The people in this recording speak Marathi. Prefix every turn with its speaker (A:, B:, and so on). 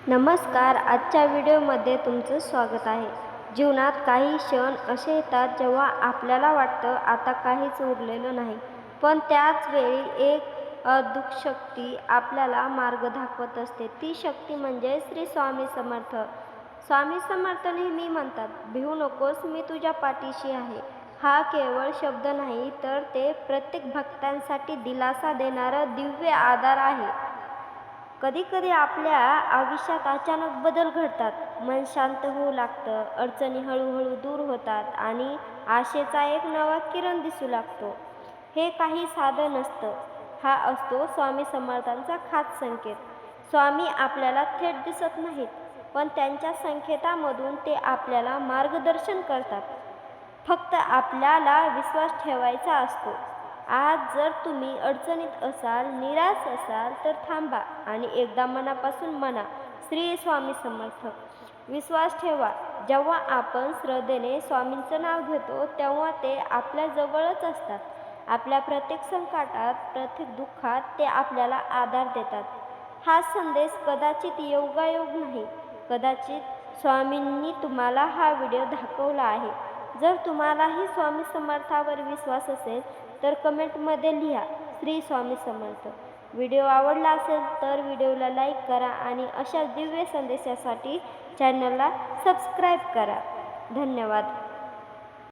A: नमस्कार. आजच्या व्हिडिओमध्ये तुमचं स्वागत आहे. जीवनात काही क्षण असे येतात जेव्हा आपल्याला वाटतं आता काहीच उरलेलं नाही, पण त्याच वेळी एक अद्भुत शक्ती आपल्याला मार्ग दाखवत असते. ती शक्ती म्हणजे श्री स्वामी समर्थ. स्वामी समर्थ नेहमी म्हणतात, भिवू नकोस, मी तुझ्या पाठीशी आहे. हा केवळ शब्द नाही, तर ते प्रत्येक भक्तांसाठी दिलासा देणारा दिव्य आधार आहे. कधीकधी आपल्या आयुष्यात अचानक बदल घडतात, मन शांत होऊ लागतं, अडचणी हळूहळू दूर होतात आणि आशेचा एक नवा किरण दिसू लागतो. हे काही साधं नसतं, हा असतो स्वामी समर्थांचा खास संकेत. स्वामी आपल्याला थेट दिसत नाहीत, पण त्यांच्या संकेतामधून ते आपल्याला मार्गदर्शन करतात. फक्त आपल्याला विश्वास ठेवायचा असतो. आज जर तुम्ही अडचणीत असाल, निराश असाल, तर थांबा आणि एकदा मनापासून म्हणा, श्री स्वामी समर्थ. विश्वास ठेवा, जेव्हा आपण श्रद्धेने स्वामींचं नाव घेतो तेव्हा ते आपल्या जवळच असतात. आपल्या प्रत्येक संकटात, प्रत्येक दुःखात ते आपल्याला आधार देतात. हा संदेश कदाचित योगायोग नाही, कदाचित स्वामींनी तुम्हाला हा व्हिडिओ दाखवला आहे. जर तुम्हालाही स्वामी समर्थावर विश्वास असेल तर कमेंटमध्ये लिहा, श्री स्वामी समर्थ. व्हिडिओ आवडला असेल तर व्हिडिओला लाईक करा आणि अशा दिव्य संदेशासाठी चॅनलला सबस्क्राईब करा. धन्यवाद.